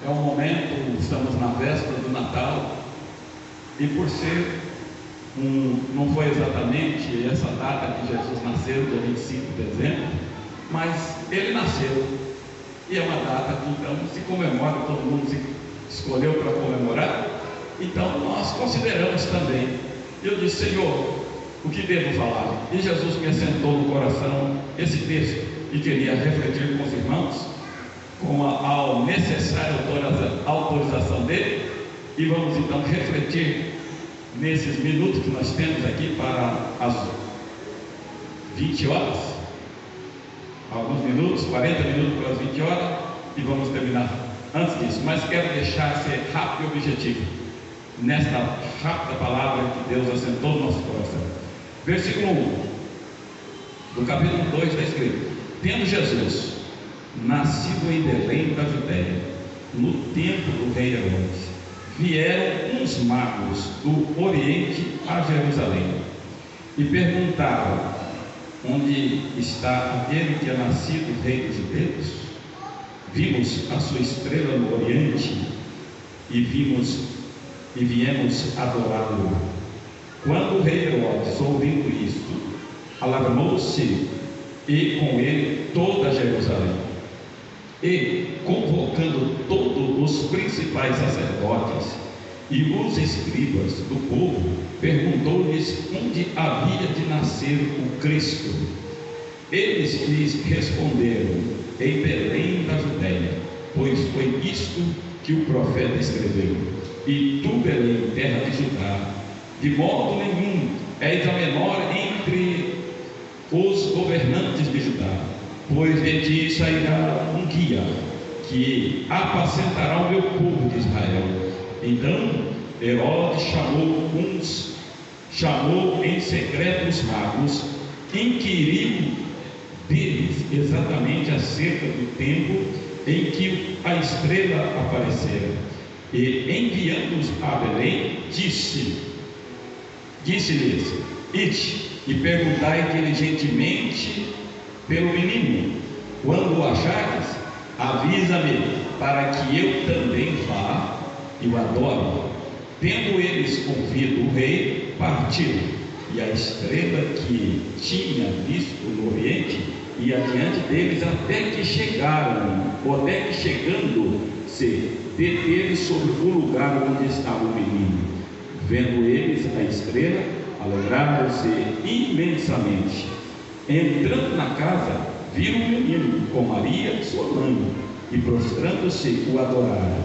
É um momento, estamos na véspera do Natal, e por ser não foi exatamente essa data que Jesus nasceu, dia 25 de dezembro, mas ele nasceu, e é uma data que então se comemora, todo mundo se escolheu para comemorar, então nós consideramos também. Eu disse: Senhor, o que devo falar? E Jesus me assentou no coração esse texto, e queria refletir com os irmãos, com a necessária autorização dele, e vamos então refletir nesses minutos que nós temos aqui para as 20 horas, alguns minutos, 40 minutos para as 20 horas, e vamos terminar antes disso, mas quero deixar ser rápido e objetivo nesta rápida palavra que Deus assentou no nosso coração. Versículo 1 do capítulo 2 está escrito: tendo Jesus nascido em Belém da Judéia, no tempo do rei Herodes, vieram uns magos do Oriente a Jerusalém e perguntaram: onde está aquele que é nascido rei dos judeus? Vimos a sua estrela no Oriente e viemos adorá-lo. Quando o rei Herodes, ouvindo isto, alarmou-se, e com ele toda Jerusalém. E, convocando todos os principais sacerdotes e os escribas do povo, perguntou-lhes onde havia de nascer o Cristo. Eles lhes responderam: em Belém da Judéia, pois foi isto que o profeta escreveu: e tu, Belém, terra de Judá, de modo nenhum és a menor entre os governantes de Judá, pois de ti sairá um guia que apacentará o meu povo de Israel. Então Herodes chamou em secreto os magos, inquiriu deles exatamente acerca do tempo em que a estrela aparecera, e enviando-os a Belém, disse-lhes: ide e perguntai diligentemente pelo menino. Quando o achardes, avisa-me, para que eu também vá e o adore. Tendo eles ouvido o rei, partiram, e a estrela que tinha visto no Oriente ia diante deles até que chegaram, ou até que chegando-se, deteve sobre o lugar onde estava o menino. Vendo eles a estrela, alegraram-se imensamente. Entrando na casa, viram o menino com Maria, sua mãe, e prostrando-se o adoraram.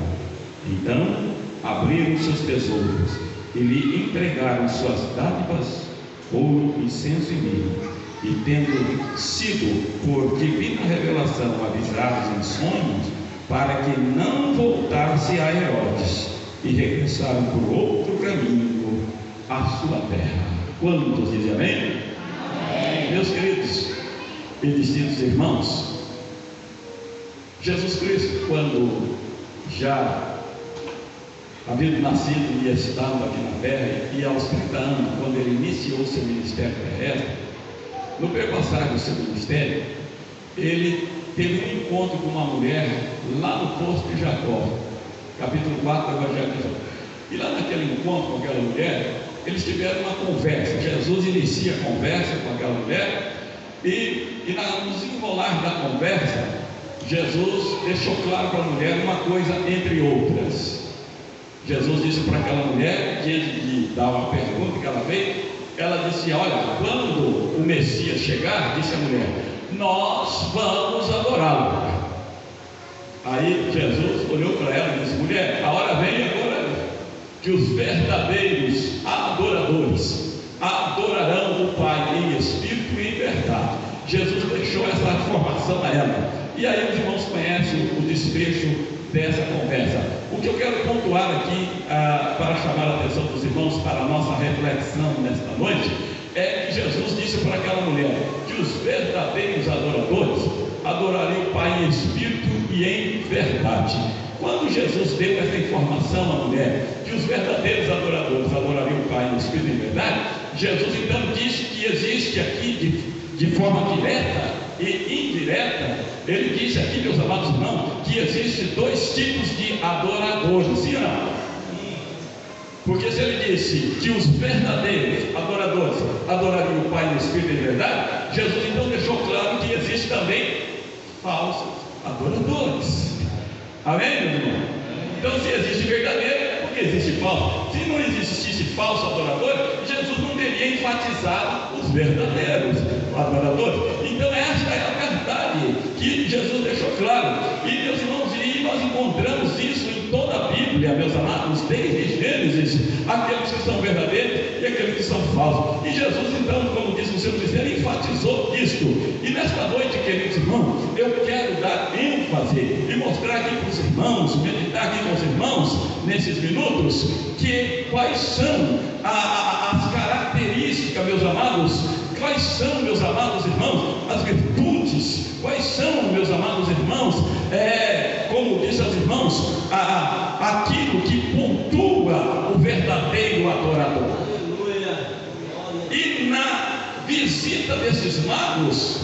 Então abriram seus tesouros e lhe entregaram suas dádivas, ouro, incenso e mirra. E tendo sido por divina revelação avisados em sonhos, para que não voltasse a Herodes, e regressaram por outro caminho à sua terra. Quantos dizem amém? Amém. Meus queridos e distintos irmãos, Jesus Cristo, quando já havia nascido e estando aqui na terra, e aos 30 anos, quando ele iniciou seu ministério terrestre, no perpassar do seu ministério, ele teve um encontro com uma mulher lá no poço de Jacó, capítulo 4 do Evangelho de João. E lá naquele encontro com aquela mulher, eles tiveram uma conversa. Jesus inicia a conversa com aquela mulher, e no desenrolar da conversa, Jesus deixou claro para a mulher uma coisa entre outras. Jesus disse para aquela mulher, diante de dar uma pergunta que ela fez, ela disse: olha, quando o Messias chegar, disse a mulher, nós vamos adorá-lo. Aí Jesus olhou para ela e disse: mulher, a hora vem agora que os verdadeiros adoradores adorarão o Pai em espírito e em verdade. Jesus deixou essa informação a ela, e aí os irmãos conhecem o desfecho dessa conversa. O que eu quero pontuar aqui, para chamar a atenção dos irmãos para a nossa reflexão nesta noite, é que Jesus disse para aquela mulher que os verdadeiros adoradores adorariam o Pai em espírito e em verdade. Quando Jesus deu essa informação à mulher, que os verdadeiros adoradores adorariam o Pai em espírito e em verdade, Jesus então disse que existe aqui de forma direta e indireta, ele disse aqui, meus amados irmãos, que existem dois tipos de adoradores, sim ou não? Porque se ele disse que os verdadeiros adoradores adorariam o Pai no Espírito e em verdade, Jesus então deixou claro que existe também falsos adoradores. Amém, meu irmão? Então, se existe verdadeiro, é porque existe falso. Se não existisse falso adorador, Jesus não teria enfatizado os verdadeiros adoradores. Então, esta é a verdade que Jesus deixou claro. E, meus irmãos, e nós encontramos isso em toda a Bíblia, meus amados, desde Gênesis, aqueles que são verdadeiros e aqueles que são falsos. E Jesus, então, como disse o seu dizer, enfatizou isto. E nesta noite, queridos irmãos, eu quero dar ênfase e mostrar aqui para os irmãos, meditar aqui com os irmãos, nesses minutos, que quais são as características, meus amados, quais são, meus amados irmãos, as virtudes, quais são, meus amados irmãos, como diz aos irmãos, aquilo que pontua o verdadeiro adorador. E na visita desses magos,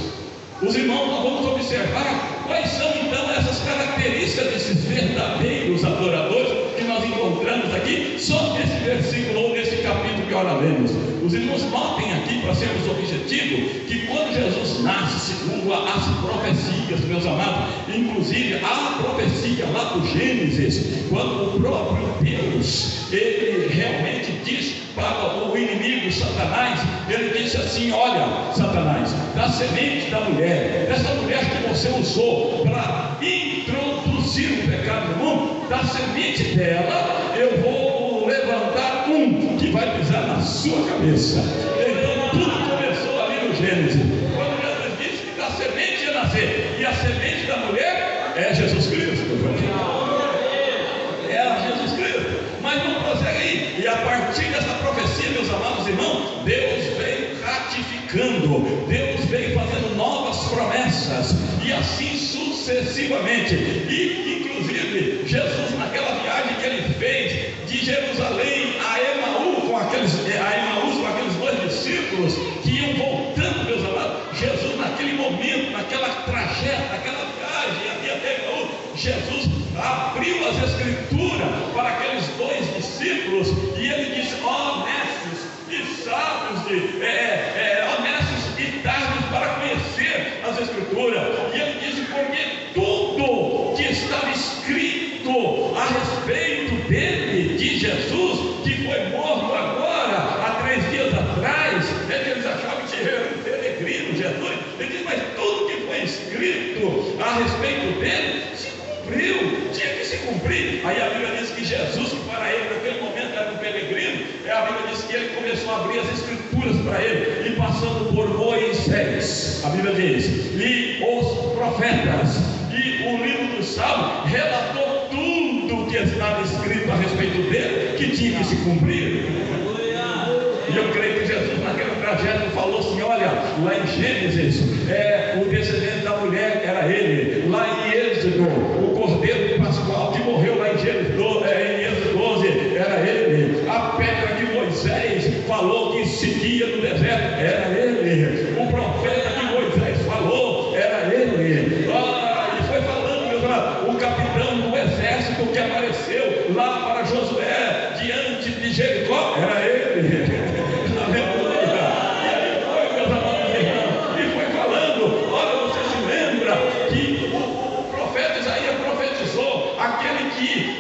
os irmãos, nós vamos observar quais são então essas características desses verdadeiros adoradores que nós encontramos aqui, só nesse versículo ou nesse capítulo que ora lemos. Os irmãos notem aqui, para sermos objetivos, que quando Jesus nasce, segundo as profecias, meus amados, inclusive a profecia lá do Gênesis, quando o próprio Deus, ele realmente diz para o inimigo Satanás, ele disse assim: olha, Satanás, da semente da mulher, dessa mulher que você usou para introduzir o pecado no mundo, da semente dela eu vou levantar um que vai pisar na sua cabeça. Então tudo começou ali no Gênesis, quando Jesus disse que da semente ia nascer, e a semente da mulher é Jesus Cristo. É Jesus Cristo. Mas não prossegue aí. E a partir dessa profecia, meus amados irmãos, Deus veio ratificando, Deus veio fazendo novas promessas, e assim sucessivamente. E inclusive Jesus, naquela viagem que ele fez de Jerusalém a Emaús com aqueles dois discípulos que iam voltando, meus amados, Jesus naquele momento, naquela trajetória, naquela viagem ali até Emaús, Jesus abriu as escrituras para aqueles dois discípulos e ele disse: honestos e sábios, honestos e tardos para conhecer as escrituras. E ele disse: porque tudo que estava escrito a respeito dele, de Jesus, que foi morto agora, há 3 dias atrás, eles achavam que era um peregrino, Jesus. Ele disse: mas tudo que foi escrito a respeito dele se cumpriu, tinha que se cumprir. Aí a Bíblia diz que Jesus, que para ele naquele momento era um peregrino, a Bíblia diz que ele começou a abrir as escrituras para ele, e passando por Moisés, a Bíblia diz, e os profetas, e o livro dos Salmos, relatou tudo que estava escrito a respeito dele, que tinha que se cumprir. E eu creio que Jesus naquele trajeto falou assim: olha, lá em Gênesis, o descendente da mulher era ele, lá em Êxodo, o cordeiro de Pascoal que morreu lá em Êxodo 12, era ele, a pedra que Moisés falou que seguia no deserto, era ele, o profeta que Moisés falou, era ele. E foi falando, meu irmão, o capitão do exército que apareceu lá para Josué diante de Jericó, era ele.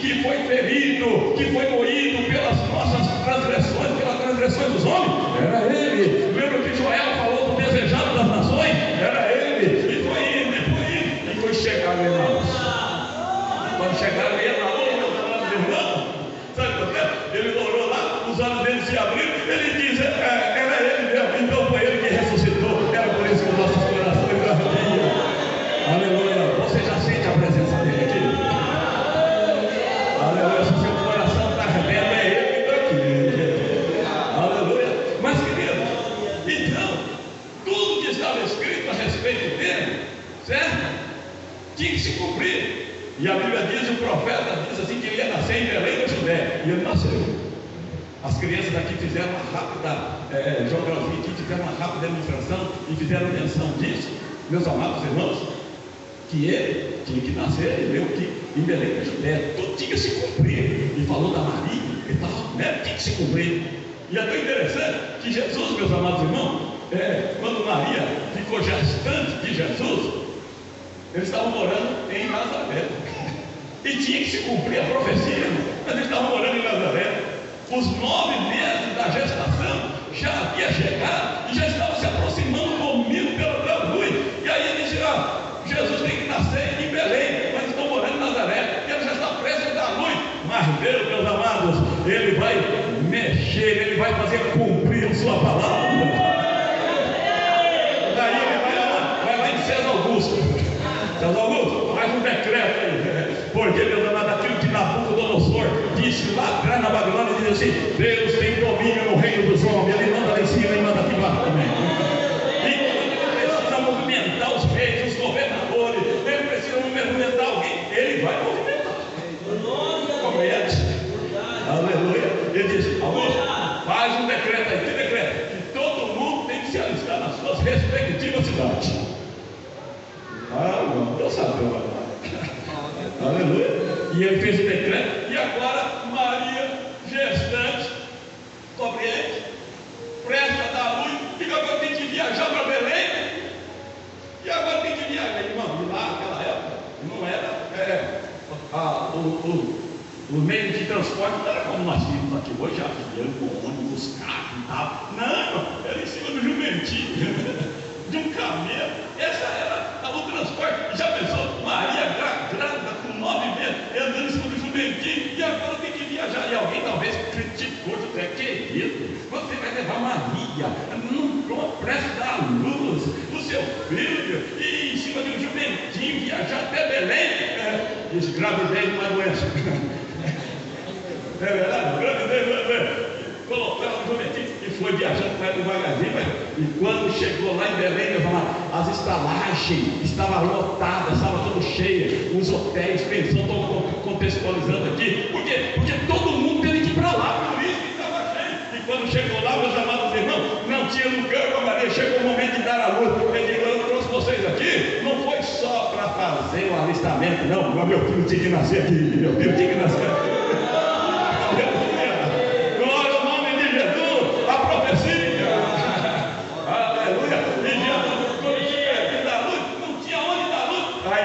Que foi ferido, que foi moído pelas nossas transgressões, pelas transgressões dos homens, era ele. Lembra que Joel falou do desejado das nações? Era ele. E foi indo, e foi chegar em Emaús. Quando chegaram em Emaús, meus amados irmãos, sabe o que é? Ele orou lá, os olhos dele se abriram, ele diz: era ele mesmo, então foi ele que ressuscitou. Era por isso que os nossos corações ardiam. Aleluia. Você já sente a presença dele aqui? Aleluia, se seu coração está rebelde, é ele que está aqui. Aleluia. Mas, querido, então, tudo que estava escrito a respeito dele, certo? Tinha que se cumprir. E a Bíblia diz, o profeta diz assim, que ele ia nascer em Belém da Judéia. E ele nasceu. As crianças aqui fizeram uma rápida geografia aqui, fizeram uma rápida demonstração e fizeram menção disso. meus amados irmãos, que ele tinha que nascer em Belém da Judéia, tudo tinha que se cumprir. E falou da Maria e tal, né? Tinha que se cumprir. E é tão interessante que Jesus, meus amados irmãos, quando Maria ficou gestante de Jesus, eles estavam morando em Nazaré. E tinha que se cumprir a profecia, mas eles estavam morando em Nazaré. Os 9 meses da gestação já havia chegado e já estava se aproximando comigo pela luz. E aí ele disse: Jesus tem que nascer em Belém, mas estão morando em Nazaré, e ele já está prestes a dar luz. Mas Deus, meus amados, ele vai mexer, ele vai fazer cumprir a sua palavra. Daí ele vai lá em César Augusto. César Augusto, faz um decreto aí, porque, meus amados, aquilo que Nabucodonosor disse lá atrás na Babilônia, diz assim: Deus tem domínio no reino dos homens, ele manda lá em cima e manda aqui embaixo também. E ele precisa movimentar os reis, os governadores, ele precisa movimentar alguém, ele vai movimentar. Comete. Aleluia. Ele diz: Augusto, faz um decreto aí. Que decreto? Que todo mundo tem que se alistar nas suas respectivas cidades. Deus sabe, aleluia. E ele fez o decreto. E agora Maria, gestante, compreende? Presta a dar luz. E agora tem que viajar para Belém. E agora tem que viajar, irmão. E lá naquela época não era o meio de transporte, não era como nós vimos aqui hoje, avião, ônibus, carro e tal. Não, era em cima do jumentinho, de um camelo. Essa era o transporte. Já pensou? Maria grávida com 9 meses, andando em cima do jumentinho, e agora tem que viajar. E alguém talvez criticou, até querido, você vai levar Maria, não presta dar luz o seu filho, e em cima de um jumentinho, viajar até Belém. Diz: gravidez não é doença. É verdade? Gravidez não é doença. Colocou ela no jumentinho e foi viajando para devagarzinho. E quando chegou lá em Belém, as estalagens estavam lotadas, estava tudo cheia, os hotéis, pensão, estou contextualizando aqui. Por quê? Porque todo mundo teve que ir para lá, por isso que estava cheio. E quando chegou lá, meus amados irmãos, não tinha lugar para Maria. Chegou o momento de dar a luz. Eu trouxe vocês aqui, não foi só para fazer o alistamento, não. Meu filho tinha que nascer aqui, meu filho tinha que nascer aqui.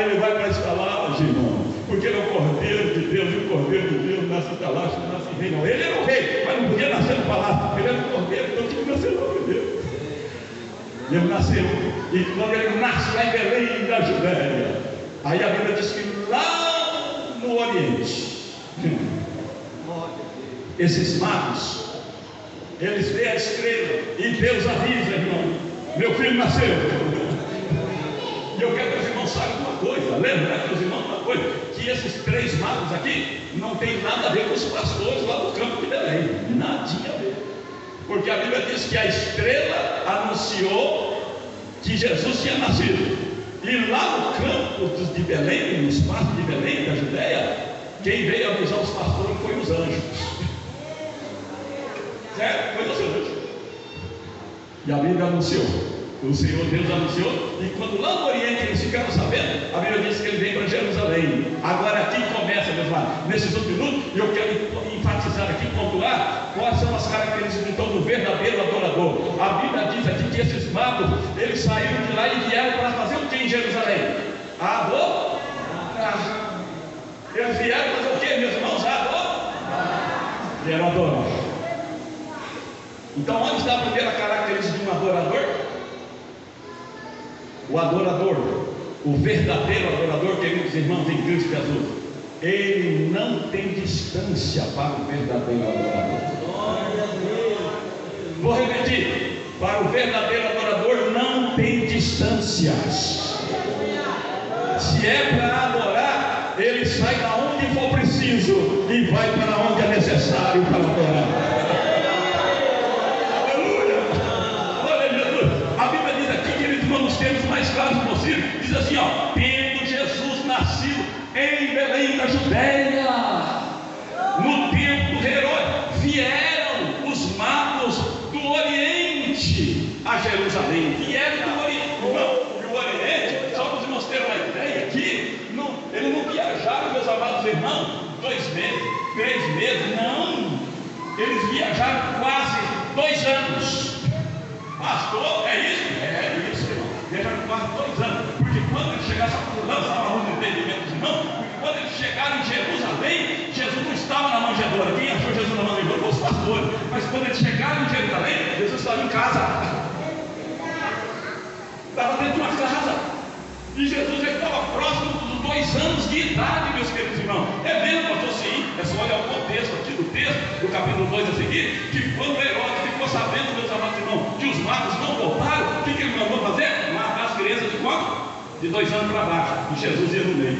Ele vai para a estalagem, irmão, porque ele é o Cordeiro de Deus, e o Cordeiro de Deus nasce em estalagem, não nasce em rei, não. Ele era o rei, mas não podia nascer no palácio, ele era o Cordeiro, então tinha que nascer no Cordeiro. E ele nasceu, e quando ele nasce lá em Belém da Judéia, aí a Bíblia diz que lá no Oriente, esses magos, eles veem a estrela, e Deus avisa, irmão: meu filho nasceu. E eu quero que os irmãos saibam uma coisa, lembra que os irmãos uma coisa, que esses 3 magos aqui não tem nada a ver com os pastores lá do campo de Belém, nadinha a ver, porque a Bíblia diz que a estrela anunciou que Jesus tinha nascido, e lá no campo de Belém, no espaço de Belém, da Judéia, quem veio avisar os pastores foi os anjos, certo? Foi os anjos, e a Bíblia anunciou. O Senhor Deus anunciou, e quando lá no Oriente eles ficaram sabendo, a Bíblia diz que ele vem para Jerusalém. Agora aqui começa, meus irmãos, nesses outros minutos, e eu quero enfatizar aqui, pontuar quais são as características então do verdadeiro adorador. A Bíblia diz aqui que esses magos, eles saíram de lá e vieram para fazer o que em Jerusalém? Adorar. Eles vieram fazer o que, meus irmãos? Adorar. Vieram adorar. Então onde está a primeira característica de um adorador? O adorador, o verdadeiro adorador, queridos irmãos em Cristo Jesus, ele não tem distância para o verdadeiro adorador. Vou repetir: para o verdadeiro adorador não tem distâncias. Se é para adorar, ele sai da onde for preciso e vai para onde é necessário para adorar. Nos termos mais claros possível, diz assim: tendo Jesus nascido em Belém da Judéia, no tempo do Herodes, vieram os magos do Oriente a Jerusalém. Vieram do Oriente, não, do Oriente irmão, 2 meses, 3 meses, não. Eles viajaram quase 2 anos. Pastor, é isso? É isso, irmão. Viajaram quase 2 anos. Porque quando eles chegaram, lançaram um entendimento dos irmãos, porque quando eles chegaram em Jerusalém, Jesus não estava na manjedoura. Quem achou Jesus na manjedoura foi os pastores. Mas quando eles chegaram em Jerusalém, Jesus estava em casa. Estava dentro de uma casa. E Jesus já estava próximo dos 2 anos de idade, meus queridos irmãos. É mesmo, pastor? Sim. É só olhar o contexto aqui do texto, do capítulo 2 a seguir, que quando Herodes ficou sabendo, meus amados irmãos, que os magos não voltaram, o que ele mandou fazer? Matar as crianças de quanto? De 2 anos para baixo. E Jesus ia no meio.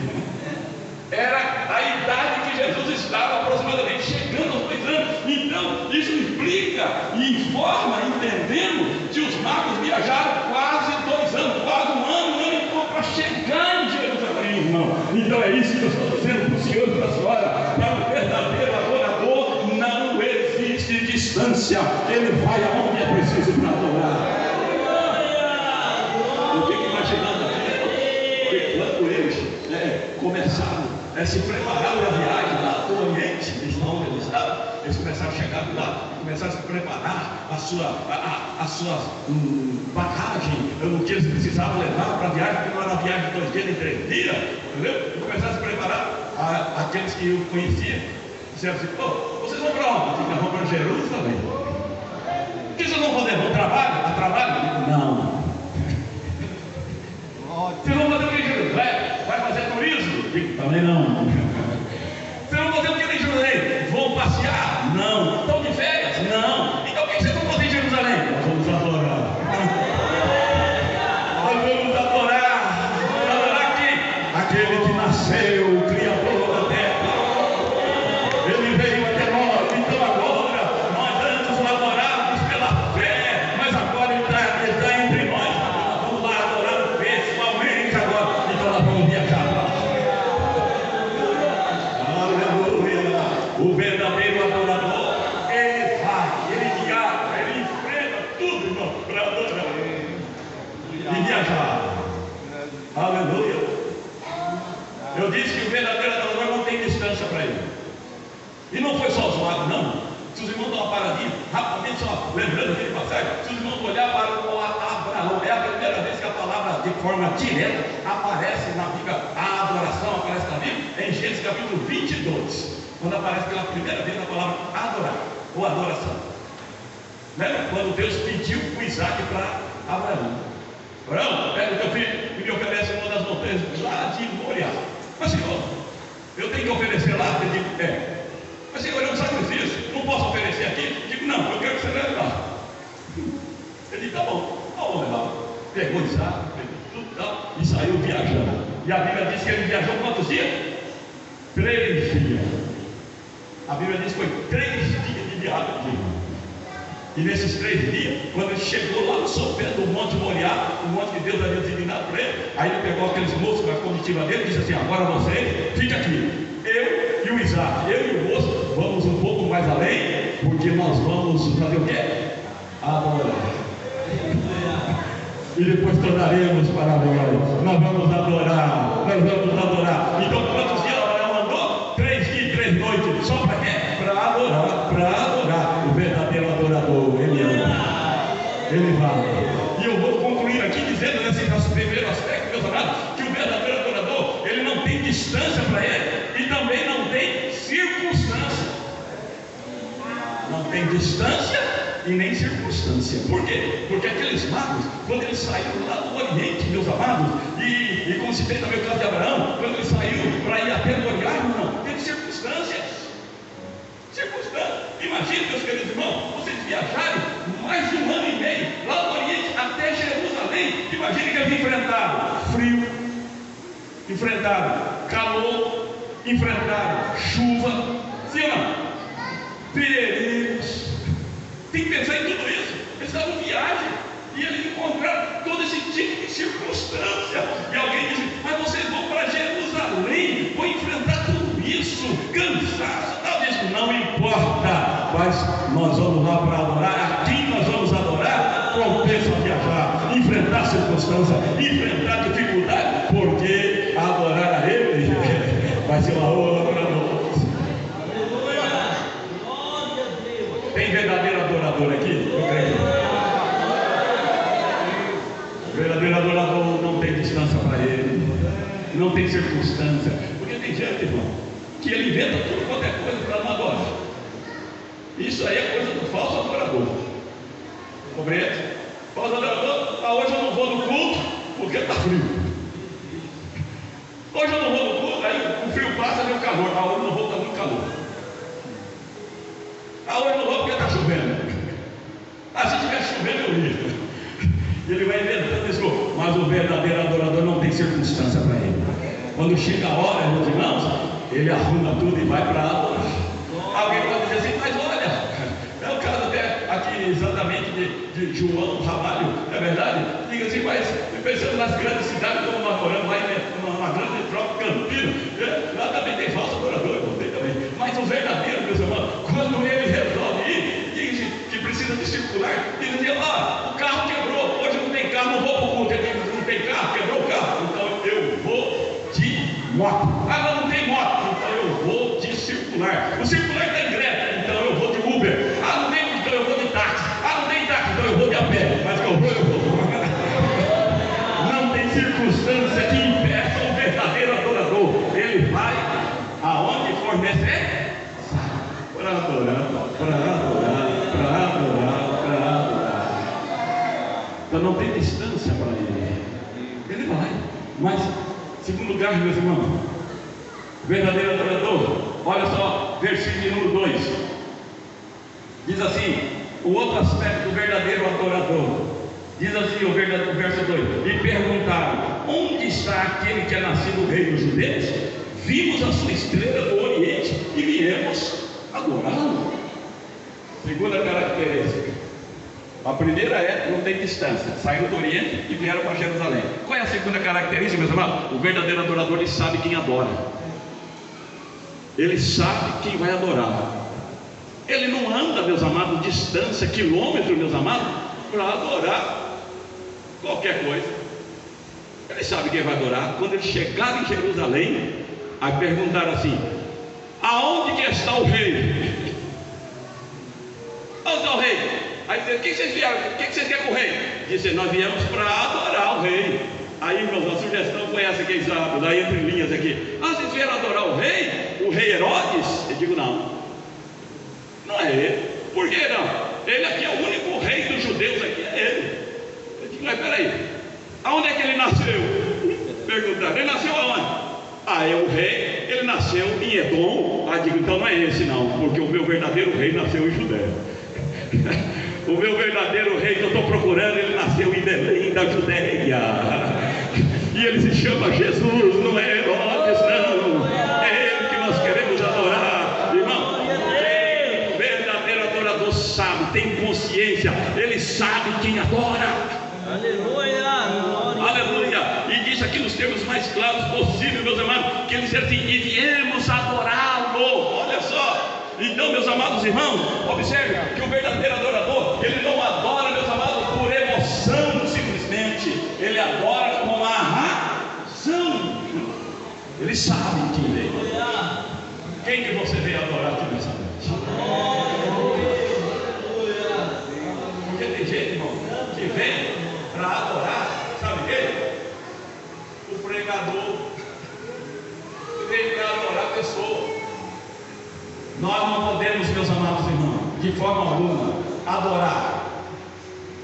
Era a idade que Jesus estava aproximadamente chegando aos 2 anos. Então, isso implica e informa, entendendo que os magos viajaram quase 2 anos, quase 1 ano e pouco para chegar em Jerusalém, irmão. Então é isso que eu estou dizendo para o senhor e para a senhora. Para o verdadeiro adorador não existe distância. Ele vai aonde é preciso para adorar. Eu fico imaginando que quando eles começaram a se preparar para a viagem lá do Oriente, onde eles estavam, eles começaram a chegar lá, começaram a se preparar a sua bagagem, o que eles precisavam levar para a viagem, porque não era uma viagem de 2 dias nem 3 dias, entendeu? E começaram a se preparar, aqueles que eu conhecia, disseram assim: vocês vão para onde? Nós vamos para Jerusalém. O que vocês vão fazer? Vão trabalhar? A trabalho? Não. Vocês vão fazer o que em Jerusalém? Vai fazer turismo? Também não. Vocês vão fazer o que em Jerusalém? Vão passear? Não. Estão de férias? Não. Então o que vocês vão fazer em Jerusalém? Nós vamos adorar. Nós vamos adorar. Adorar quem? Aquele que nasceu, o Criador da terra. Ele veio até nós. Então agora, nós antes o adorávamos pela fé, mas agora ele está entre nós. Nós vamos lá adorar pessoalmente agora. Então nós vamos viajar para lá. Aleluia. O verdadeiro adorador, ele vai, ele viaja, ele enfrenta tudo, irmão, para adorar e viajar. Aleluia. Eu disse que o verdadeiro adorador não tem distância para ele. E não foi só os magos, não. Se os irmãos dão uma paradinha, rapidamente, só lembrando aquele passagem, se os irmãos olhar para o Abraão, é a primeira vez que a palavra de forma direta aparece na Bíblia, a adoração aparece na Bíblia, em Gênesis capítulo 22, quando aparece pela primeira vez a palavra adorar, ou adoração. Lembra? Quando Deus pediu o Isaac para Abraão: Abraão, pega o teu filho e me oferece uma das montanhas lá de Moriá. Mas Senhor, eu tenho que oferecer lá? Ele disse: mas Senhor, é um sacrifício, não posso oferecer aqui? Digo: não, eu quero que você leve lá. Ele disse: tá bom, vamos levar. Pegou Isaac, pegou tudo e tal, e saiu viajando. E a Bíblia diz que ele viajou quantos dias? 3 dias. A Bíblia diz que foi 3 dias de viagem. E nesses 3 dias, quando ele chegou lá no sopé do Monte Moriá, o monte que Deus havia designado para ele, aí ele pegou aqueles moços da comitiva dele e disse assim: agora você fica aqui. Eu e o Isaac, eu e o moço, vamos um pouco mais além, porque nós vamos fazer o quê? Adorar. E depois tornaremos para nós. Nós vamos adorar. Nós vamos adorar. Então, quantos dias Abraão andou? 3 dias e 3 noites. Só para quê? Para adorar. Para adorar. O verdadeiro adorador, ele ama. Ele vai. E eu vou concluir aqui dizendo, nesse nosso primeiro aspecto, meus amados, que o verdadeiro adorador, ele não tem distância para ele. E também não tem circunstância. Não tem distância e nem circunstância. Por quê? Porque aqueles magos, quando eles saíram lá do Oriente, meus amados, e como se fez também o caso de Abraão, quando ele saiu para ir até o Oriente, não, teve circunstâncias. Circunstâncias. Imagina, meus queridos irmãos, vocês viajarem mais de 1 ano e meio lá do Oriente até Jerusalém. Imagine que eles enfrentaram frio, enfrentaram calor, enfrentaram chuva, sim ou não? Perigos. Tem que pensar em tudo isso. Eles estavam em viagem e eles encontraram todo esse tipo de circunstância. E alguém disse: mas vocês vão para Jerusalém, vão enfrentar tudo isso, cansaço, tal disso. Não importa, mas nós vamos lá para adorar. Aqui nós vamos adorar. Compensa viajar, enfrentar circunstâncias, enfrentar dificuldade, porque adorar a Ele vai ser uma honra para nós. tem verdadeiro adorador aqui? Eu creio. O verdadeiro adorador não tem distância para ele, não tem circunstância. Porque tem gente, irmão, que ele inventa tudo quanto é coisa para não adorar. Isso aí é coisa do falso adorador. Compreende? Falso adorador, hoje eu não vou no culto porque está frio. Hoje eu não vou no culto, aí o frio passa e vem o calor. Hoje eu não vou, está muito calor. Hoje eu não vou porque está chovendo. Se estiver chovendo eu ia. Ele vai inventando isso, mas o verdadeiro adorador não tem circunstância para ele. Quando chega a hora, meus irmãos, ele arruma tudo e vai para adorar. Alguém pode dizer assim, mas olha, é o caso até aqui exatamente de João Ramalho, é verdade? Diga assim, mas pensando nas grandes cidades, como nós moramos lá em uma grande metrópole, Campinas, lá também tem falso adorador, tem também. Mas o verdadeiro, meus irmãos, quando ele resolve ir, diz que precisa de circular, diz assim, o carro quebrou, hoje não tem carro, não vou para o culto, não tem carro, quebrou o carro, então eu vou de moto. Não tem moto, então eu vou de circular. O circular está em greve, então eu vou de Uber. Não tem, então eu vou de táxi. Não tem táxi, então eu vou de a pé. Mas que eu vou. Não tem circunstância que impeça o verdadeiro adorador. Ele vai aonde fornecer para adorar, para adorar, para adorar, para adorar. Então não tem distância para ele. Ele vai. Mas, segundo lugar, meus irmãos, verdadeiro adorador, olha só, versículo número 2, diz assim, o outro aspecto do verdadeiro adorador, diz assim, o verso 2, e perguntaram, onde está aquele que é nascido rei dos judeus? Vimos a sua estrela do Oriente e viemos adorá-lo. Segunda característica, a primeira é, não tem distância, saíram do Oriente e vieram para Jerusalém. Qual é a segunda característica, meus irmãos? O verdadeiro adorador, ele sabe quem adora. Ele sabe quem vai adorar. Ele não anda, meus amados, distância, quilômetros, meus amados, para adorar qualquer coisa. Ele sabe quem vai adorar. Quando eles chegaram em Jerusalém, aí perguntaram assim, aonde que está o rei? Onde está o rei? Aí disse, o que vocês vieram? O que vocês querem com o rei? Disse, nós viemos para adorar o rei. Aí, irmãos, a sugestão foi essa que sabe, daí entre linhas aqui. Vocês vieram adorar o rei Herodes? Eu digo, não é ele. Por que não? Ele aqui é o único rei dos judeus, aqui é ele. Eu digo, mas peraí, aonde é que ele nasceu? Perguntaram, ele nasceu aonde? É o rei, ele nasceu em Edom. Eu digo, então não é esse não, porque o meu verdadeiro rei nasceu em Judéia. O meu verdadeiro rei que eu estou procurando, ele nasceu em Belém da Judéia. E ele se chama Jesus, não é Herodes, não. É ele que nós queremos adorar. Irmão, o verdadeiro adorador sabe, tem consciência, ele sabe quem adora. Aleluia! Aleluia! E diz aqui nos termos mais claros possível, meus amados, que ele diz assim, e viemos adorá-lo. Olha só. Então, meus amados irmãos, observe que o verdadeiro adorador, ele não adora, meus amados, por emoção simplesmente, ele adora com uma razão. Ele sabe quem veio. Quem que você veio adorar aqui nessa noite? Porque tem gente, irmão, que vem para adorar, sabe quem? O pregador. Vem para adorar a pessoa. Nós não podemos, meus amados irmãos, de forma alguma, adorar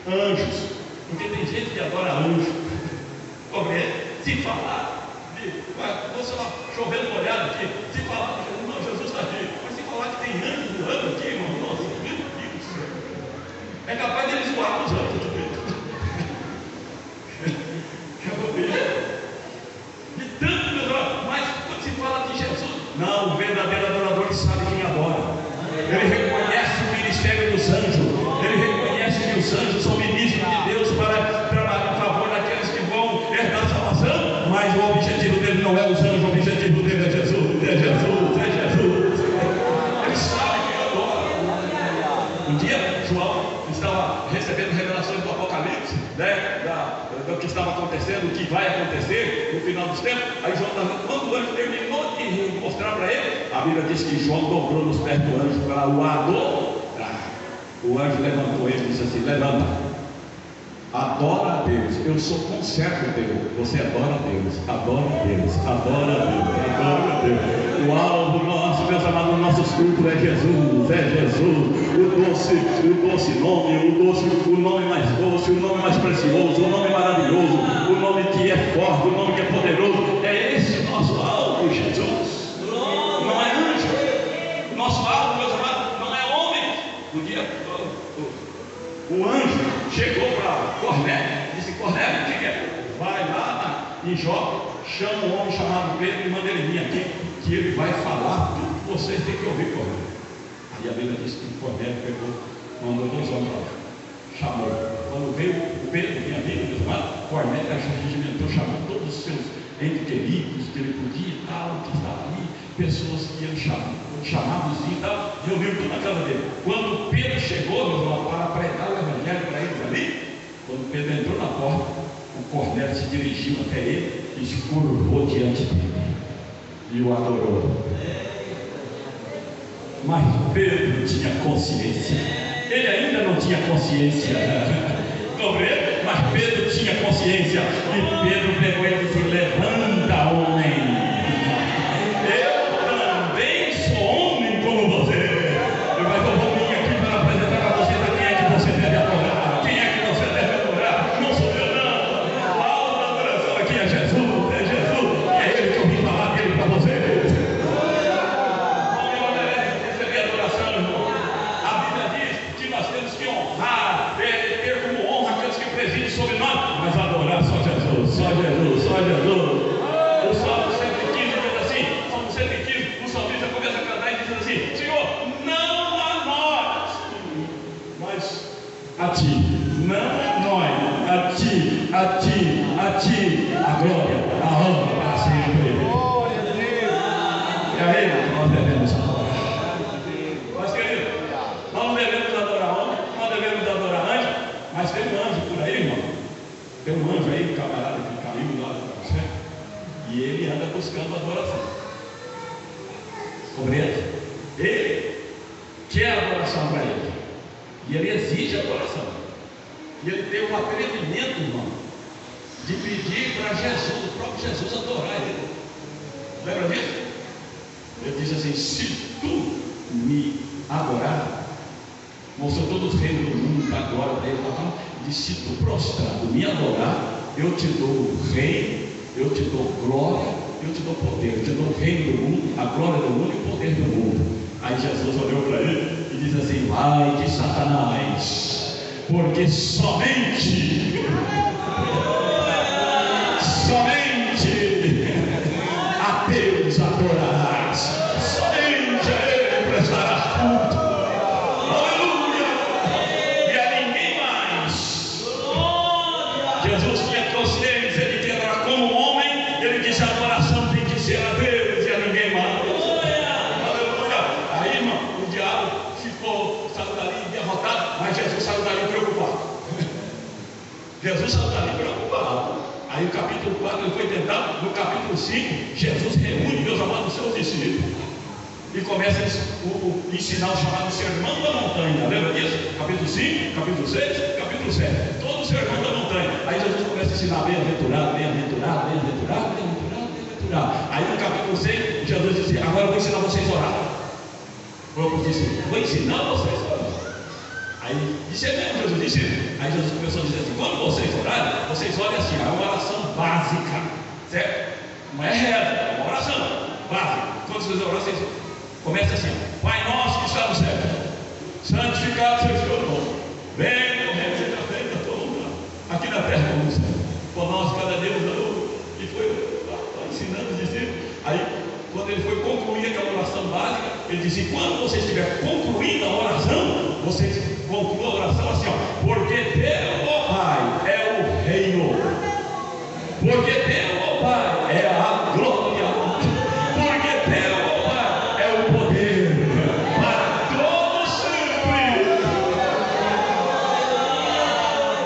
anjos, porque tem gente que adora anjo. Se falar, você lá chovendo molhado aqui, se falar que não, Jesus está aqui, mas se falar que tem anjo voando aqui, irmão, nossa, meu Deus do céu, é capaz de eles voar os anjos aqui dentro. De tanto, meus irmãos, mas quando se fala de Jesus, não, o verdadeiro adorador sabe quem adora. Ele reconhece o ministério dos anjos. Ele reconhece que os anjos são ministros de Deus para trabalhar em favor daqueles que vão herdar a salvação. Mas o objetivo dele não é os anjos, o objetivo dele é Jesus, é Jesus, é Jesus. Ele sabe quem adora. Um dia, João estava recebendo revelações do Apocalipse, do que estava acontecendo, o que vai acontecer no final dos tempos. Aí João estava, quando o anjo terminou de mostrar para ele, a Bíblia diz que João dobrou nos pés do anjo para o adorar. O anjo levantou ele e disse assim: levanta, adora a Deus. Eu sou conservo teu. Você adora a Deus, adora a Deus, adora a Deus, adora a Deus. O alvo nosso, meus amados, no nosso culto é Jesus, o doce nome, o nome mais doce, o nome mais precioso, o nome maravilhoso, o nome que é forte, o nome que é poderoso. É esse o nosso alvo, Jesus. Não é anjo. O nosso alvo, meus amados, não é homem. Um dia o anjo chegou para Cornélio e disse: Cornélio, o que é? Vai lá em Jope, chama um homem chamado Pedro e manda ele vir aqui, que ele vai falar tudo que vocês têm que ouvir, Cornélio. Aí a Bíblia diz que Cornélio pegou, mandou 2 homens lá, chamou. Quando veio o Pedro, minha amiga, meus amados, Cornélio regimentou, chamou todos os seus entes queridos que ele podia e tal, que estavam ali, pessoas que ele chamavam e tal, reuniram tudo na casa dele. Quando Pedro chegou, meus irmãos, para pregar o evangelho para eles ali, quando Pedro entrou na porta, o Cornélio se dirigiu até ele e se curvou diante dele e o adorou. Mas Pedro tinha consciência. Ele ainda não tinha consciência, compreende? Mas Pedro tinha consciência. E Pedro pegou ele e disse: levanta, homem. Eu também sou homem como você. Mas eu vou vir aqui para apresentar para você quem é que você deve adorar. Quem é que você deve adorar? Não sou eu, não. A alma da adoração aqui é Jesus. É Jesus. É Ele que eu vim falar dele para você. Sobre nós, mas adorar só Jesus, só Jesus, só Jesus. O Salmo 115 diz assim, Salmo 115, o salmista começa a cantar e diz assim: Senhor, não a nós, mas a Ti, não a nós, a Ti, a Ti, a Ti, a glória, a honra para sempre. É a Ele que nós devemos adorar. Mas querido, nós não devemos adorar homem, nós devemos adorar anjo, mas tem um anjo por aí, irmão. Tem um anjo aí, um camarada que caiu lá do céu, e ele anda buscando adoração. Compreende? Ele quer adoração para ele, e ele exige adoração. E ele tem um atrevimento, irmão, de pedir para Jesus, o próprio Jesus, adorar ele. Lembra disso? Ele diz assim: se tu me adorar, mostrou todos os reinos do mundo, a glória dele, e se tu prostrado me adorar, eu te dou o reino, eu te dou glória, eu te dou poder, eu te dou o reino do mundo, a glória do mundo e o poder do mundo. Aí Jesus olhou para ele e diz assim: vai de Satanás, porque somente a Deus adorarás, somente a Ele prestarás culto. Jesus tinha consciência de que era como homem. Ele disse: a adoração tem que ser a Deus e a ninguém mais. Aleluia. Aí, irmão, o diabo saiu dali derrotado, mas Jesus saiu dali preocupado. Jesus saiu dali preocupado. Aí o capítulo 4 ele foi tentado. No capítulo 5, Jesus reúne, meus amados, seus discípulos e começa a ensinar o chamado Sermão da Montanha. Lembra disso? Capítulo 5, capítulo 6, capítulo 7. Todo o Sermão da Montanha. Aí Jesus começa a ensinar: bem-aventurado, bem-aventurado, bem-aventurado, bem-aventurado, bem-aventurado. Aí no capítulo 6, Jesus disse: agora eu vou ensinar vocês a orar. Eu disse: vou ensinar vocês a orar. Aí disse mesmo, Jesus disse. Aí Jesus começou a dizer assim: quando vocês orarem, vocês orem assim, é uma oração básica, certo? Não é reza, é uma oração básica. Quando vocês orarem, vocês começa assim: Pai nosso que está no céu, santificado seja o teu nome, venha o reino seja feita a tua vontade, aqui na terra como no céu. Por nós cada dia nos dá hoje. E foi ensinando os discípulos. Aí, quando ele foi concluir aquela oração básica, ele disse: quando você estiver concluindo a oração, vocês concluam a oração assim, ó: porque teu, ó Pai, é o reino, porque teu, ó Pai, é a glória, porque teu, ó Pai, é o poder para todo sempre.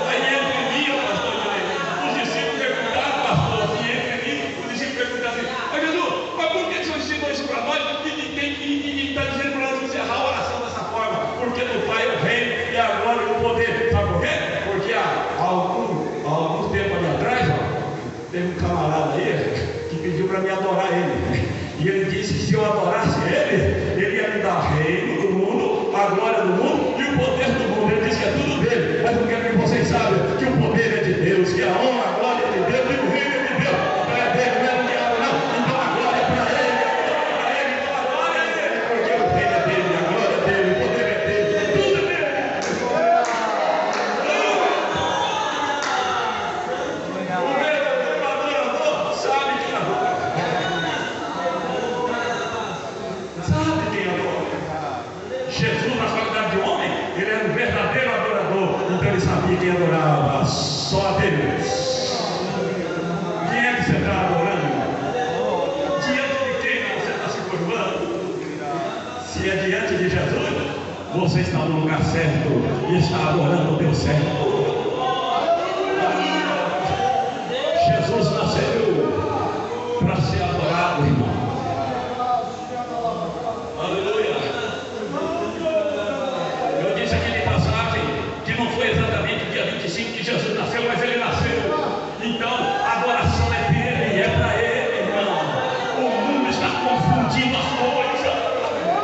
Aí entre mim, pastor, os discípulos perguntaram, pastor, e entre mim, os discípulos perguntaram assim: mas Jesus, mas por que o senhor ensinou isso para nós e está dizendo para nós encerrar a oração dessa forma? Porque do Pai é o reino, Então ele sabia quem adorava, só a Deus. Quem é que você está adorando, irmão? Diante de quem você está se curvando? Se é diante de Jesus, você está no lugar certo e está adorando o Deus certo. Jesus nasceu para ser adorado, irmão. Aleluia. Eu disse aqui de passagem que não foi exatamente o dia 25 que Jesus nasceu, mas ele nasceu. Então a adoração é dele, é para ele, irmão. O mundo está confundindo as coisas.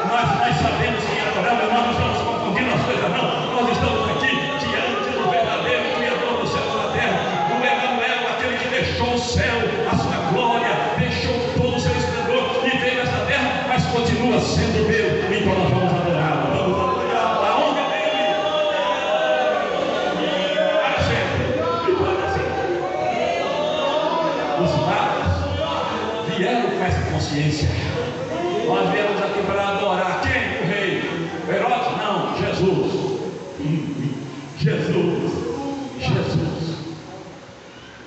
Nós sabemos quem adoramos, irmão. Não estamos confundindo as coisas, não. Nós estamos aqui diante do verdadeiro Criador do céu e da terra, do Emanuel, aquele que deixou o céu, a sua glória, deixou todo o seu esplendor e veio a esta terra, mas continua sendo meu. Então nós vamos adorar, vamos adorar a honra dele para sempre e para sempre. Os magos vieram com essa consciência. Nós viemos aqui para adorar quem? O rei Herodes? Não, Jesus. Jesus.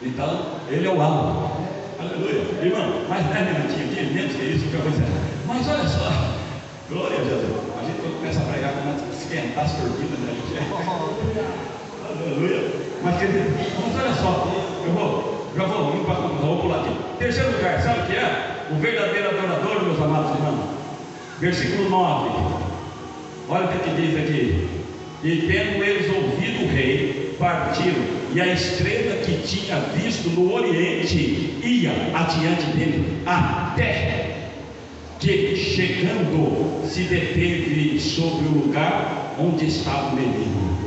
Então, ele é o alvo. Aleluia. Irmão, mais 10 minutinhos aqui, menos que isso que eu vou dizer. Mas olha só, glória a Jesus. A gente quando começa a pregar, começa a esquentar as turbinas, né? Aleluia. Mas quer dizer, mas olha só, já vou limpar a conclusão, vou pular aqui. Terceiro lugar, sabe o que é? O verdadeiro adorador, meus amados irmãos. Versículo 9. Olha o que diz aqui. E tendo eles ouvido o rei, partiram, e a estrela que tinha visto no oriente ia adiante dele, até que, chegando, se deteve sobre o lugar onde estava o menino.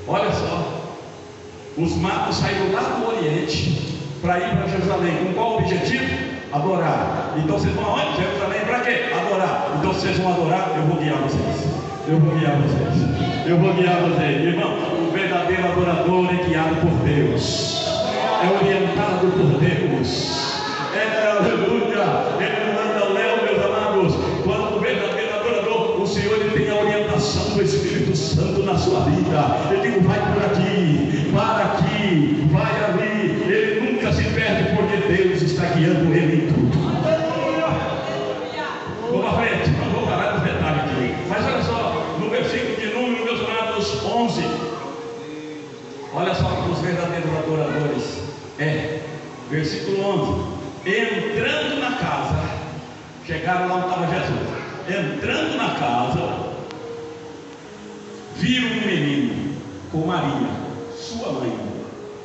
Olha só, os magos saíram lá do oriente para ir para Jerusalém. Com qual objetivo? Adorar. Então vocês vão aonde? Jerusalém para quê? Adorar. Então vocês vão adorar, eu vou guiar vocês. Eu vou guiar vocês. Irmão, o verdadeiro adorador é guiado por Deus, é orientado por Deus. Aleluia. Ele não anda léu, meus amados. Quando o verdadeiro adorador, o Senhor, ele tem a orientação do Espírito Santo na sua vida. Ele diz: vai por aqui, para aqui, vai ali. Ele nunca se perde, porque Deus está guiando ele em tudo. Vamos à frente, não vou parar nos detalhes aqui. Mas olha só, no versículo de número, meus amados, 11. Olha só para os verdadeiros adoradores. Versículo 11. Entrando na casa, chegaram lá onde estava Jesus. Entrando na casa, viram um menino com Maria, sua mãe,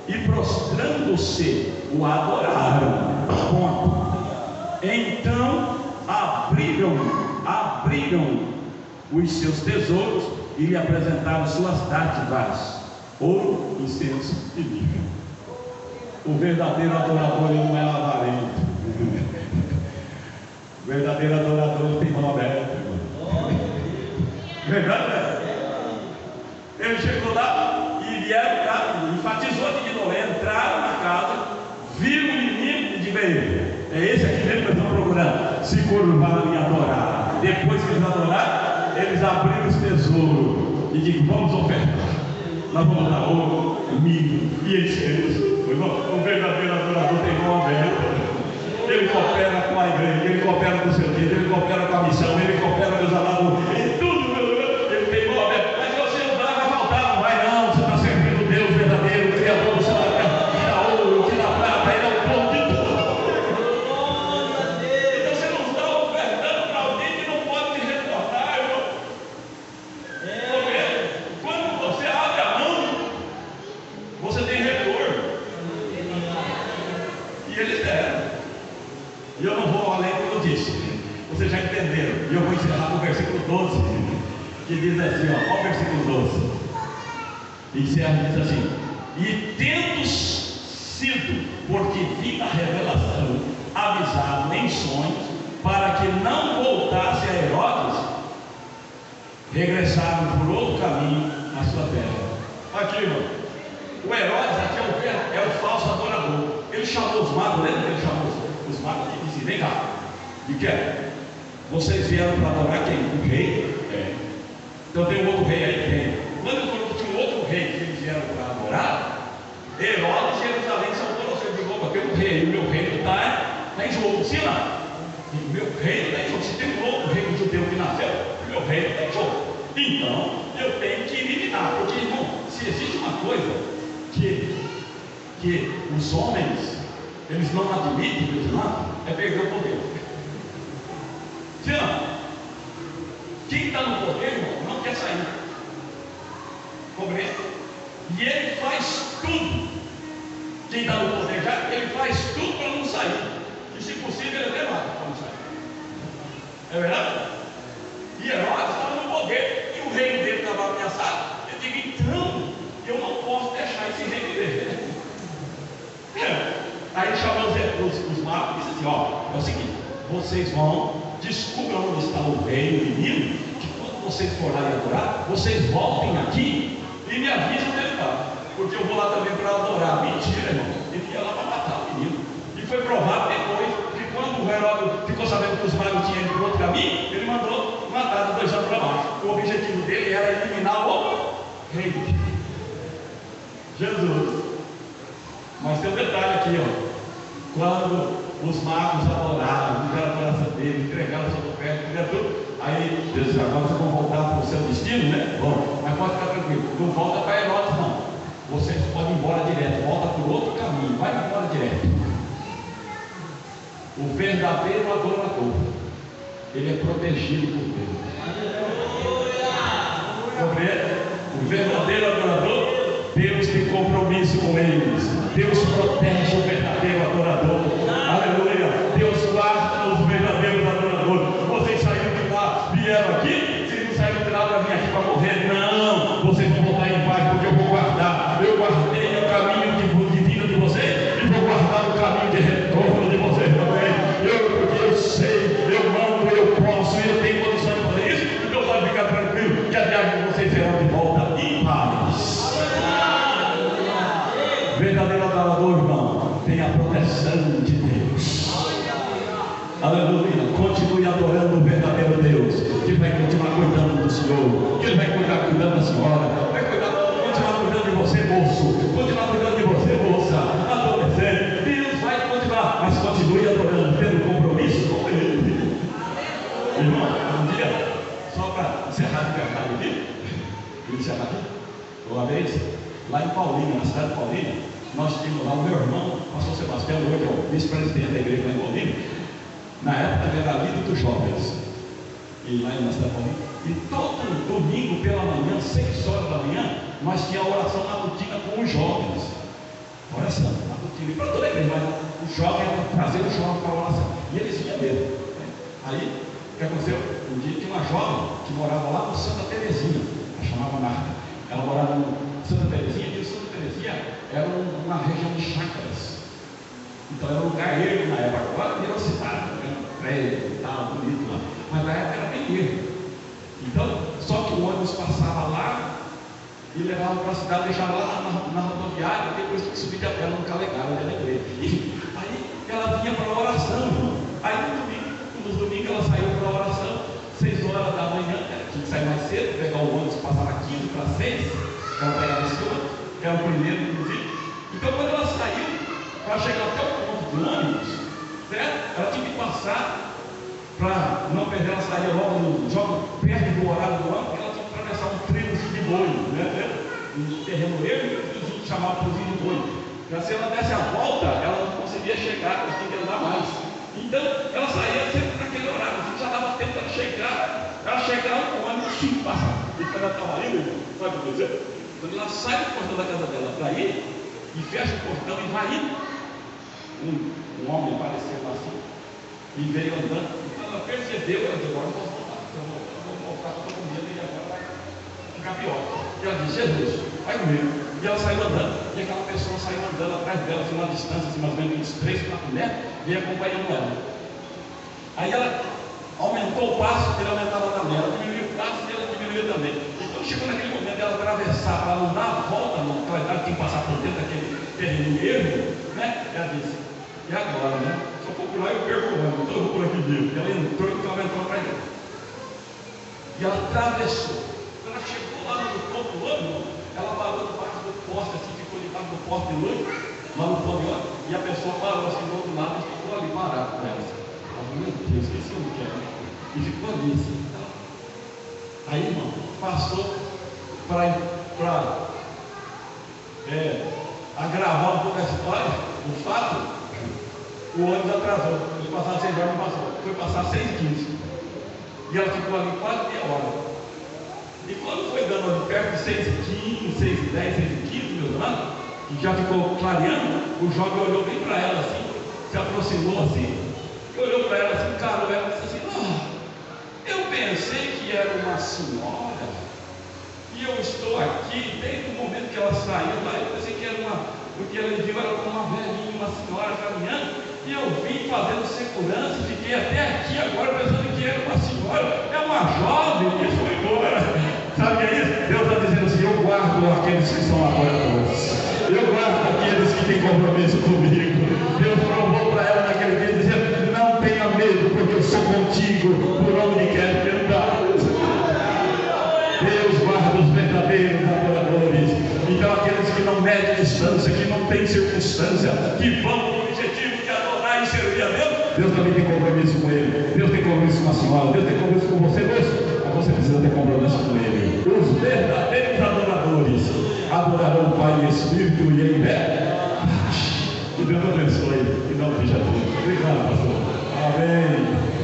e prostrando-se, o adoraram. Ponto. Então abriram os seus tesouros e lhe apresentaram suas dádivas, ouro, incenso e mirra. O verdadeiro adorador, ele não é avarento. O verdadeiro adorador tem mão aberta. Verdade, né? Ele chegou lá e vieram cá, enfatizou aqui de novo. Entraram na casa, viram o menino e disseram: é esse aqui mesmo que nós estamos procurando. Se curvaram e adoraram. Depois que eles adoraram, eles abriram os tesouros e disseram: vamos ofertar. Nós vamos dar ouro, milho e incenso. O verdadeiro adorador tem mão aberta. Ele coopera com a igreja, ele coopera com o seu Deus, ele coopera com a missão, ele coopera, meus amados, em tudo, meu Deus. Ele tem mão aberta. Mas se você não dá, vai faltar. Não vai não. Você está servindo o Deus verdadeiro, o Criador do céu e da terra, que dá ouro, que dá prata, ele é o dono de tudo. Então você não está ofertando para alguém que não pode te retornar, irmão. Porque quando você abre a mão, você tem retorno. E eles deram. E eu não vou além do que eu disse. Vocês já entenderam. E eu vou encerrar no versículo 12, que diz assim, ó o versículo 12. Encerra e diz assim: e tendo sido, porque vi a revelação, avisado em sonhos, para que não voltasse a Herodes, regressaram por outro caminho à sua terra. Aqui, irmão, o Herodes aqui é o falso adorador. Ele chamou os magos, lembra que ele chamou os magos e disse: vem cá, e quer? Vocês vieram para adorar quem? O rei? Então tem um outro rei aí, tem. Quando ele falou que tinha um outro rei que eles vieram para adorar, Herodes e Jerusalém são todos de novo, aquele rei, o meu reino está em jogo, sim lá. O meu reino está em jogo. Se tem um outro reino judeu que nasceu, o meu reino está em jogo. Então, eu tenho que eliminar, porque, irmão, se existe uma coisa que os homens, eles não admitem, meus irmãos, é perder o poder. Sim, não? Quem está no poder, irmão, não quer sair. Compreende? E ele faz tudo. Quem está no poder já, ele faz tudo para não sair. E se possível, ele até mata para não sair. É verdade? E Herodes estava no poder, e o reino dele estava ameaçado. Eu digo, então, eu não posso deixar esse reino viver. Aí ele chamou os magos e disse assim: ó, é o seguinte, vocês vão, descubram onde está o rei, o menino, que quando vocês forem adorar, vocês voltem aqui e me avisam onde ele está, porque eu vou lá também para adorar. Mentira, irmão, ele ia lá para matar o menino. E foi provado depois que quando o Herodes ficou sabendo que os magos tinham ido para outro caminho, ele mandou matar de 2 anos para baixo. O objetivo dele era eliminar o rei. Jesus. Mas tem um detalhe aqui, ó. Quando os magos adoraram, fizeram a coração dele, entregaram sua oferta, fizeram tudo, aí Deus disse: agora vocês vão voltar para o seu destino, né? Bom, mas pode ficar tranquilo, não volta para Herodes, não. Vocês podem ir embora direto, volta por outro caminho, vai embora direto. O verdadeiro adorador, ele é protegido por Deus. O verdadeiro adorador, Deus tem compromisso com eles. Deus protege o verdadeiro adorador. Aleluia. Deus guarda os verdadeiros adoradores. Vocês saíram de lá, vieram aqui, vocês não saíram de lá para vir aqui para morrer. Não, vocês vão voltar em paz, porque eu vou guardar. Eu guardei o caminho de vida de vocês e vou guardar o caminho de retorno de vocês também. Porque eu sei, eu mando, eu posso, eu tenho condição de fazer isso. Então pode ficar tranquilo que a viagem de vocês será de volta em paz. Verdadeiro adorador, irmão, tem a proteção de Deus. Aleluia. Continue adorando o verdadeiro Deus, que vai continuar cuidando do Senhor, que Ele vai cuidando da senhora, vai continuar cuidando de você, moço, continuar cuidando de você, moça, adolescente. Deus vai continuar, mas continue adorando, tendo compromisso com Ele. Irmão, um dia, só para encerrar de verdade aqui, uma vez, lá em Paulínia, na cidade de Paulínia, nós tínhamos lá o meu irmão, o pastor Sebastião, hoje é o vice-presidente da igreja lá em Paulínia. Na época era a vida dos jovens, e lá na cidade de Paulínia, e todo domingo pela manhã, 6 horas da manhã, nós tínhamos a oração matutina com os jovens. Oração matutina, e para toda a igreja, mas os jovens traziam os jovens para a oração, e eles iam mesmo. Aí, o que aconteceu? Um dia tinha uma jovem que morava lá no Santa Terezinha, ela chamava Marta. Ela morava no Santa Terezinha, e o Santa Terezinha era uma região de chácaras. Então era um lugar ermo na época. Agora virou cidade, né? Prédio e tal, bonito lá. Mas na época era bem ermo. Então, só que o ônibus passava lá e levava para a cidade, deixava lá na rodoviária, depois tinha que subir a pé no Calegaro, ali na igreja. E aí ela vinha para a oração, irmão. Aí nos domingos ela saiu para a oração, 6 horas da manhã, ela tinha que sair mais cedo, pegar o ônibus, passava 15 para 6, ela pegava esse ônibus, que era o primeiro, inclusive. Então, quando ela saiu, para chegar até o ponto do ônibus, certo? Ela tinha que passar, para não perder, ela saía logo perto do horário do ônibus, ela tinha que atravessar um trilhozinho de boi, né? Um terreno ermo, e os outros chamavam trilhozinho de boi. Já se ela desse a volta, ela não conseguia chegar, ela tinha que andar mais. Então, ela saía sempre naquele horário, já dava tempo para ela chegar no ônibus, sim, passa. E quando ela estava indo, sabe o que eu dizer? Quando ela sai do portão da casa dela para ir, e fecha o portão e vai indo, um homem apareceu assim, e veio andando, e quando ela percebeu, ela disse: agora eu posso voltar, eu vou voltar, eu estou com medo, e agora vai ficar pior. E ela disse: Jesus, vai comigo. E ela saiu andando, e aquela pessoa saiu andando atrás dela, assim, uma distância, assim, mais ou menos uns 3, 4 metros, e acompanhando ela. Aí ela aumentou o passo, ele aumentava também, ela diminuiu o passo e ela diminuiu também. Então chegou naquele momento dela atravessar, para não dar a volta, não, porque ela tinha que passar por dentro daquele terreno ermo, né? Ela disse: e agora, né? Se eu for por lá, eu perco o ano, então eu vou por aqui mesmo. Ela entrou e ela entrou para dentro. E ela atravessou. Quando ela chegou lá no ponto do ano, Ela parou debaixo do poste, assim, ficou debaixo do poste de luz, lá no polió, e a pessoa parou assim do outro lado e ficou ali parado com ela. Ela, meu Deus, o que esse homem quer? E ficou ali assim. Aí, irmão, passou para agravar um pouco a história, o fato, o ônibus atrasou. Ele passava 6 horas, não passou. Foi passar 6h15. E ela ficou ali quase meia hora. E quando foi dando ali perto de 6h15, 6h10, 6h15, meus irmãos, que já ficou clareando, o jovem olhou bem para ela assim, se aproximou assim, e olhou para ela assim, encarou ela e disse assim: eu pensei que era uma senhora, e eu estou aqui desde o momento que ela saiu lá. Eu pensei que era porque ela viu ela como uma velhinha, uma senhora caminhando, e eu vim fazendo segurança, fiquei até aqui agora pensando que era uma senhora, é uma jovem, e foi embora. Sabe o que é isso? Deus está dizendo assim: eu guardo aqueles que são apoiadores, eu guardo aqueles que têm compromisso comigo. Deus provou para ela naquele dia, dizendo: não tenha medo, porque eu sou contigo por onde quer que andares. Deus guarda os verdadeiros adoradores. Então aqueles que não medem distância, que não têm circunstância, que vão com o objetivo de adorar e servir a Deus, Deus também tem compromisso com ele. Deus tem compromisso com a senhora, Deus tem compromisso com você, moço. Mas você precisa ter compromisso com ele. Os verdadeiros adoradores adorarão o Pai em espírito e em verdade. Que Deus abençoe em nome de Jesus. Obrigado, pastor. Amém.